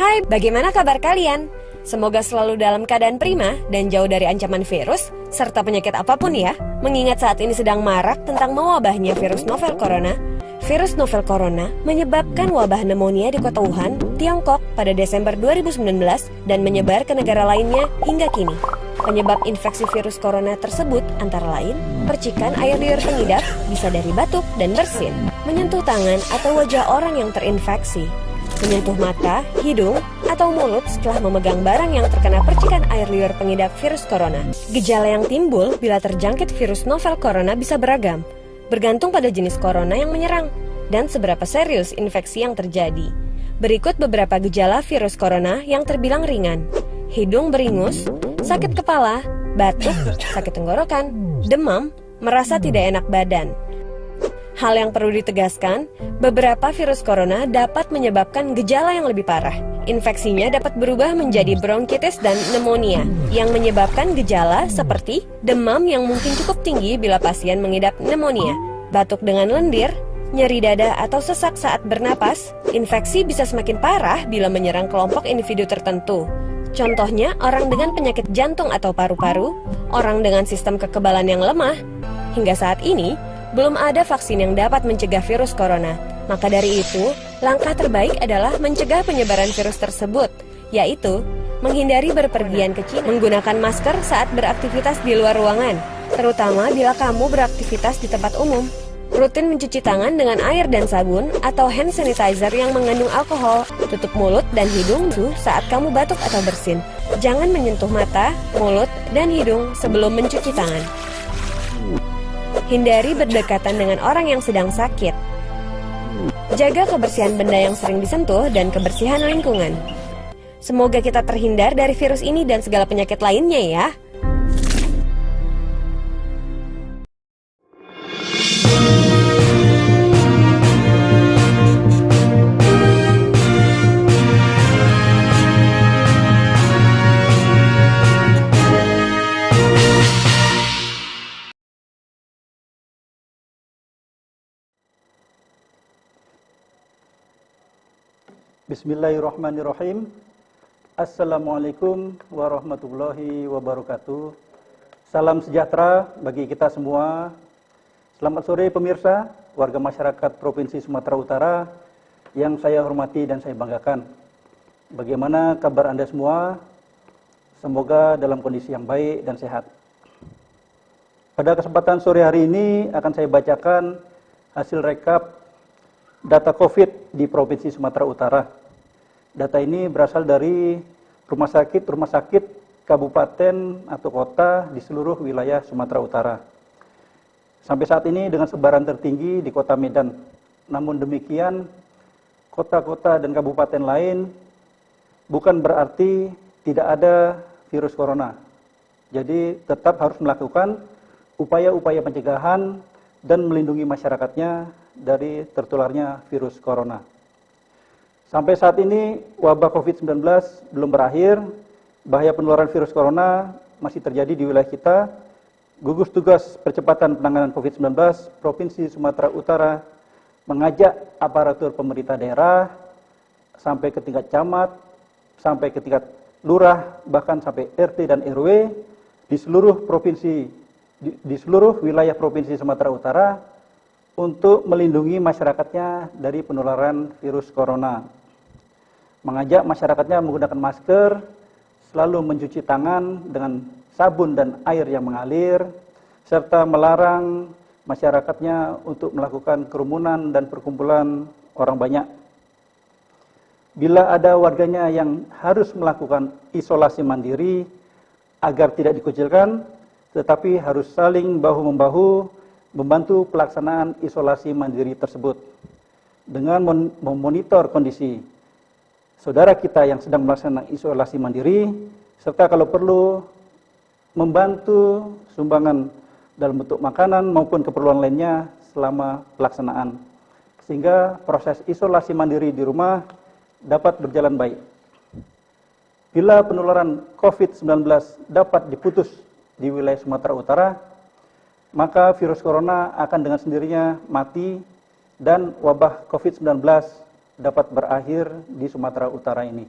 Hai, bagaimana kabar kalian? Semoga selalu dalam keadaan prima dan jauh dari ancaman virus, serta penyakit apapun ya. Mengingat saat ini sedang marak tentang mewabahnya virus novel corona. Virus novel corona menyebabkan wabah pneumonia di kota Wuhan, Tiongkok pada Desember 2019 dan menyebar ke negara lainnya hingga kini. Penyebab infeksi virus corona tersebut antara lain percikan air liur pengidap bisa dari batuk dan bersin, menyentuh tangan atau wajah orang yang terinfeksi, menyentuh mata, hidung, atau mulut setelah memegang barang yang terkena percikan air liur pengidap virus corona. Gejala yang timbul bila terjangkit virus novel corona bisa beragam, bergantung pada jenis corona yang menyerang dan seberapa serius infeksi yang terjadi. Berikut beberapa gejala virus corona yang terbilang ringan: hidung beringus, sakit kepala, batuk, sakit tenggorokan, demam, merasa tidak enak badan. Hal yang perlu ditegaskan, beberapa virus corona dapat menyebabkan gejala yang lebih parah. Infeksinya dapat berubah menjadi bronkitis dan pneumonia, yang menyebabkan gejala seperti demam yang mungkin cukup tinggi bila pasien mengidap pneumonia, batuk dengan lendir, nyeri dada atau sesak saat bernapas. Infeksi bisa semakin parah bila menyerang kelompok individu tertentu. Contohnya, orang dengan penyakit jantung atau paru-paru, orang dengan sistem kekebalan yang lemah. Hingga saat ini, belum ada vaksin yang dapat mencegah virus corona. Maka dari itu, langkah terbaik adalah mencegah penyebaran virus tersebut, yaitu menghindari berpergian ke Cina, menggunakan masker saat beraktivitas di luar ruangan, terutama bila kamu beraktivitas di tempat umum. Rutin mencuci tangan dengan air dan sabun atau hand sanitizer yang mengandung alkohol. Tutup mulut dan hidung saat kamu batuk atau bersin. Jangan menyentuh mata, mulut, dan hidung sebelum mencuci tangan. Hindari berdekatan dengan orang yang sedang sakit. Jaga kebersihan benda yang sering disentuh dan kebersihan lingkungan. Semoga kita terhindar dari virus ini dan segala penyakit lainnya ya. Bismillahirrahmanirrahim. Assalamualaikum warahmatullahi wabarakatuh. Salam sejahtera bagi kita semua. Selamat sore pemirsa, warga masyarakat Provinsi Sumatera Utara yang saya hormati dan saya banggakan. Bagaimana kabar Anda semua? Semoga dalam kondisi yang baik dan sehat. Pada kesempatan sore hari ini akan saya bacakan hasil rekap data COVID di Provinsi Sumatera Utara. Data ini berasal dari rumah sakit, kabupaten atau kota di seluruh wilayah Sumatera Utara. Sampai saat ini dengan sebaran tertinggi di kota Medan. Namun demikian, kota-kota dan kabupaten lain bukan berarti tidak ada virus corona. Jadi tetap harus melakukan upaya-upaya pencegahan dan melindungi masyarakatnya dari tertularnya virus corona. Sampai saat ini wabah COVID-19 belum berakhir, bahaya penularan virus corona masih terjadi di wilayah kita. Gugus Tugas Percepatan Penanganan COVID-19 Provinsi Sumatera Utara mengajak aparatur pemerintah daerah sampai ke tingkat camat, sampai ke tingkat lurah, bahkan sampai RT dan RW di seluruh provinsi, di seluruh wilayah Provinsi Sumatera Utara untuk melindungi masyarakatnya dari penularan virus corona. Mengajak masyarakatnya menggunakan masker, selalu mencuci tangan dengan sabun dan air yang mengalir, serta melarang masyarakatnya untuk melakukan kerumunan dan perkumpulan orang banyak. Bila ada warganya yang harus melakukan isolasi mandiri agar tidak dikucilkan, tetapi harus saling bahu-membahu membantu pelaksanaan isolasi mandiri tersebut dengan memonitor kondisi saudara kita yang sedang melaksanakan isolasi mandiri, serta kalau perlu membantu sumbangan dalam bentuk makanan maupun keperluan lainnya selama pelaksanaan, sehingga proses isolasi mandiri di rumah dapat berjalan baik. Bila penularan COVID-19 dapat diputus di wilayah Sumatera Utara, maka virus corona akan dengan sendirinya mati dan wabah COVID-19 dapat berakhir di Sumatera Utara ini.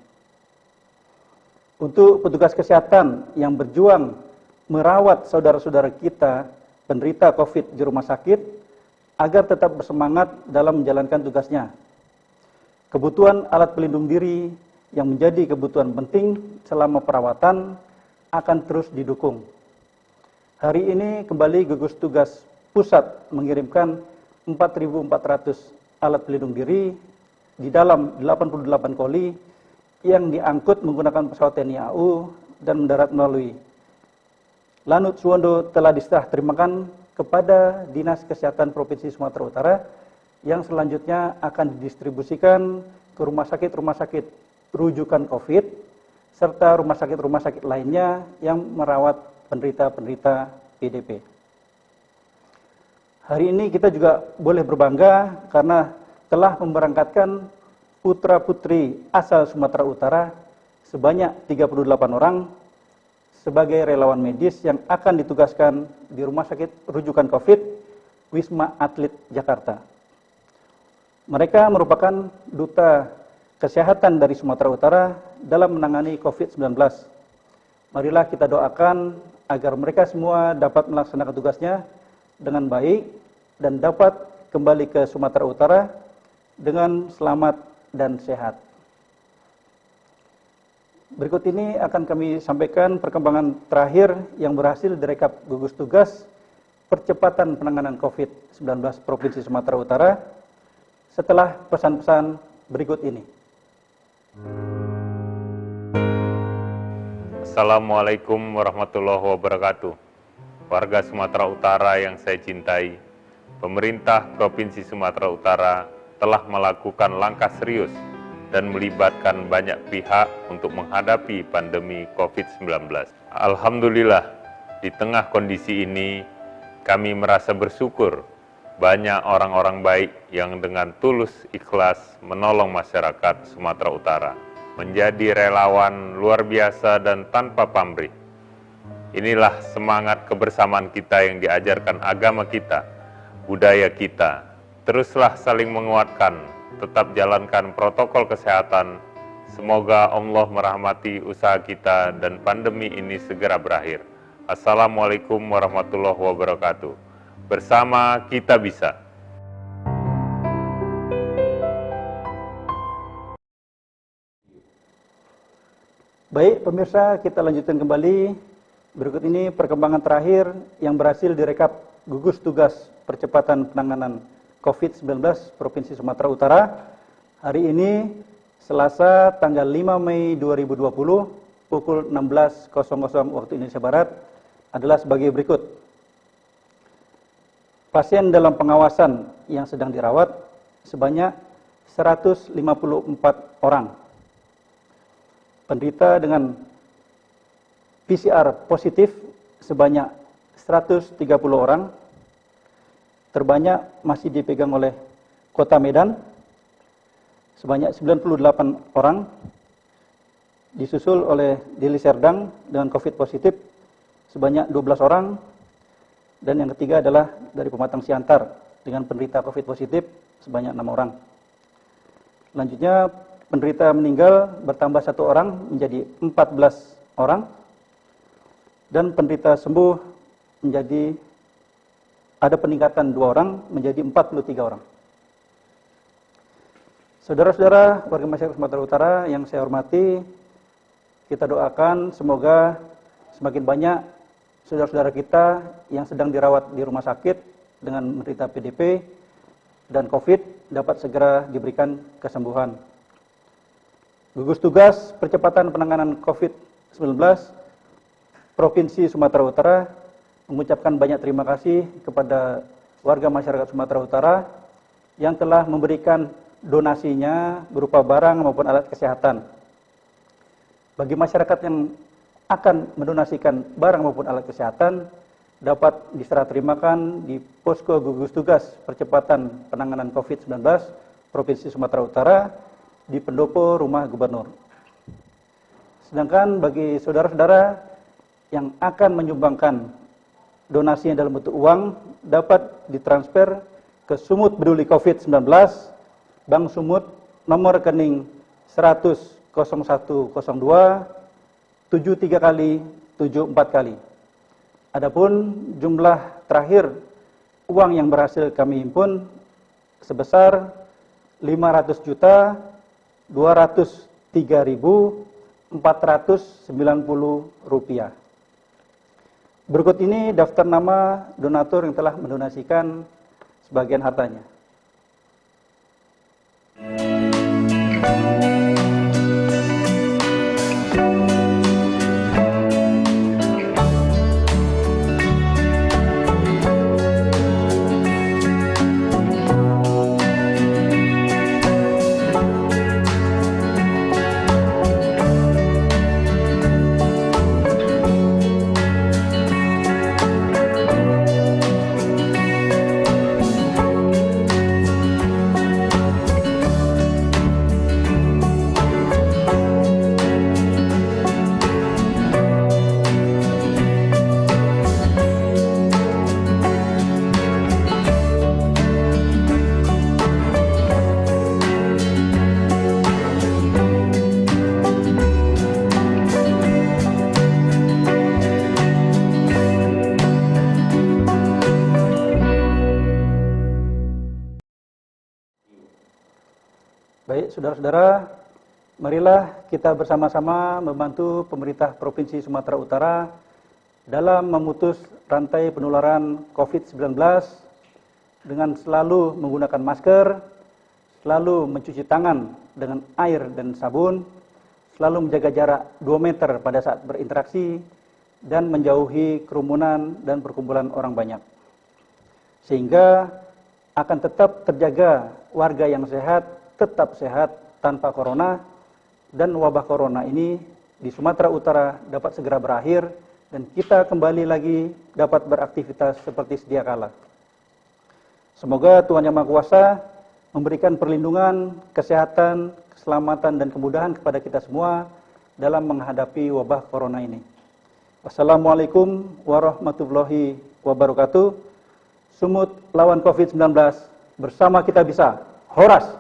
Untuk petugas kesehatan yang berjuang merawat saudara-saudara kita penderita COVID di rumah sakit, agar tetap bersemangat dalam menjalankan tugasnya. Kebutuhan alat pelindung diri yang menjadi kebutuhan penting selama perawatan akan terus didukung. Hari ini kembali gugus tugas pusat mengirimkan 4.400 alat pelindung diri di dalam 88 koli yang diangkut menggunakan pesawat TNI AU dan mendarat melalui Lanut Suwondo telah diserah terimakan kepada Dinas Kesehatan Provinsi Sumatera Utara yang selanjutnya akan didistribusikan ke rumah sakit rujukan COVID serta rumah sakit lainnya yang merawat penderita-penderita PDP. Hari ini kita juga boleh berbangga karena telah memberangkatkan putra-putri asal Sumatera Utara sebanyak 38 orang sebagai relawan medis yang akan ditugaskan di Rumah Sakit Rujukan COVID Wisma Atlet Jakarta. Mereka merupakan duta kesehatan dari Sumatera Utara dalam menangani COVID-19. Marilah kita doakan agar mereka semua dapat melaksanakan tugasnya dengan baik dan dapat kembali ke Sumatera Utara dengan selamat dan sehat. Berikut ini akan kami sampaikan perkembangan terakhir yang berhasil direkap gugus tugas percepatan penanganan COVID-19 Provinsi Sumatera Utara setelah pesan-pesan berikut ini. Assalamualaikum warahmatullahi wabarakatuh. Warga Sumatera Utara yang saya cintai, pemerintah Provinsi Sumatera Utara telah melakukan langkah serius dan melibatkan banyak pihak untuk menghadapi pandemi COVID-19. Alhamdulillah, di tengah kondisi ini, kami merasa bersyukur banyak orang-orang baik yang dengan tulus ikhlas menolong masyarakat Sumatera Utara, menjadi relawan luar biasa dan tanpa pamrih. Inilah semangat kebersamaan kita yang diajarkan agama kita, budaya kita. Teruslah saling menguatkan, tetap jalankan protokol kesehatan. Semoga Allah merahmati usaha kita dan pandemi ini segera berakhir. Assalamualaikum warahmatullahi wabarakatuh. Bersama kita bisa. Baik pemirsa, kita lanjutkan kembali. Berikut ini perkembangan terakhir yang berhasil direkap gugus tugas percepatan penanganan COVID-19 Provinsi Sumatera Utara. Hari ini Selasa tanggal 5 Mei 2020 pukul 16.00 waktu Indonesia Barat adalah sebagai berikut. Pasien dalam pengawasan yang sedang dirawat sebanyak 154 orang. Penderita dengan PCR positif sebanyak 130 orang. Terbanyak masih dipegang oleh Kota Medan sebanyak 98 orang. Disusul oleh Deli Serdang dengan COVID positif sebanyak 12 orang. Dan yang ketiga adalah dari Pematang Siantar dengan penderita COVID positif sebanyak 6 orang. Selanjutnya penderita meninggal bertambah 1 orang menjadi 14 orang. Dan penderita sembuh menjadi ada peningkatan 2 orang menjadi 43 orang. Saudara-saudara warga masyarakat Sumatera Utara yang saya hormati, kita doakan semoga semakin banyak saudara-saudara kita yang sedang dirawat di rumah sakit dengan menderita PDP dan COVID dapat segera diberikan kesembuhan. Gugus tugas percepatan penanganan COVID-19 Provinsi Sumatera Utara mengucapkan banyak terima kasih kepada warga masyarakat Sumatera Utara yang telah memberikan donasinya berupa barang maupun alat kesehatan. Bagi masyarakat yang akan mendonasikan barang maupun alat kesehatan dapat diserah terimakan di posko gugus tugas percepatan penanganan COVID-19 Provinsi Sumatera Utara di pendopo rumah gubernur. Sedangkan bagi saudara-saudara yang akan menyumbangkan donasinya dalam bentuk uang dapat ditransfer ke Sumut Peduli COVID-19 Bank Sumut nomor rekening 1000102 73 kali 74 kali. Adapun jumlah terakhir uang yang berhasil kami himpun sebesar 500.203.490 rupiah. Berikut ini daftar nama donatur yang telah mendonasikan sebagian hartanya. Baik, saudara-saudara, marilah kita bersama-sama membantu pemerintah Provinsi Sumatera Utara dalam memutus rantai penularan COVID-19 dengan selalu menggunakan masker, selalu mencuci tangan dengan air dan sabun, selalu menjaga jarak 2 meter pada saat berinteraksi, dan menjauhi kerumunan dan perkumpulan orang banyak. Sehingga akan tetap terjaga warga yang sehat, tetap sehat tanpa corona, dan wabah corona ini di Sumatera Utara dapat segera berakhir dan kita kembali lagi dapat beraktivitas seperti sedia kala. Semoga Tuhan Yang Maha Kuasa memberikan perlindungan, kesehatan, keselamatan, dan kemudahan kepada kita semua dalam menghadapi wabah corona ini. Wassalamualaikum warahmatullahi wabarakatuh. Sumut lawan COVID-19, bersama kita bisa. Horas!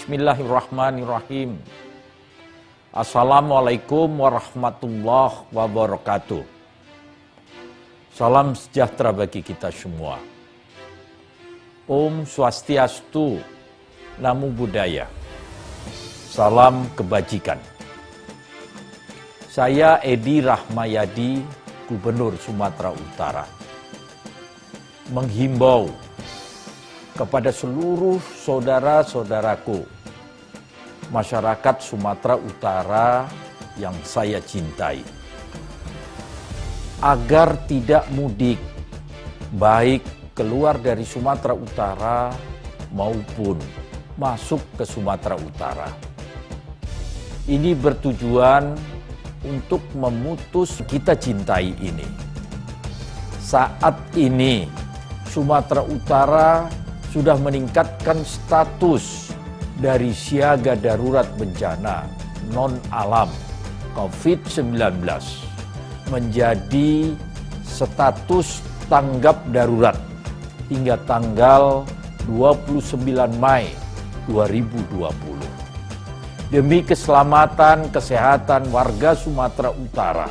Bismillahirrahmanirrahim. Assalamualaikum warahmatullahi wabarakatuh. Salam sejahtera bagi kita semua. Om Swastiastu, Namo Buddhaya. Salam kebajikan. Saya Edi Rahmayadi, Gubernur Sumatera Utara, menghimbau kepada seluruh saudara-saudaraku, masyarakat Sumatera Utara yang saya cintai, agar tidak mudik, baik keluar dari Sumatera Utara maupun masuk ke Sumatera Utara. Ini bertujuan untuk memutus kita cintai ini. Saat ini Sumatera Utara sudah meningkatkan status dari siaga darurat bencana non-alam COVID-19 menjadi status tanggap darurat hingga tanggal 29 Mei 2020. Demi keselamatan kesehatan warga Sumatera Utara,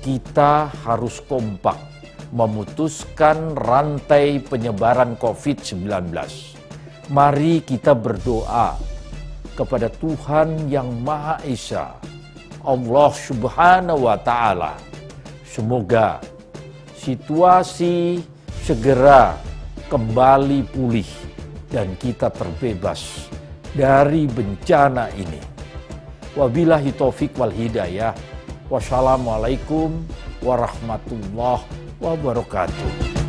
kita harus kompak memutuskan rantai penyebaran COVID-19. Mari kita berdoa kepada Tuhan Yang Maha Esa, Allah Subhanahu wa Ta'ala. Semoga situasi segera kembali pulih dan kita terbebas dari bencana ini. Wabillahi taufik wal hidayah. Wassalamualaikum warahmatullahi wabarakatuh.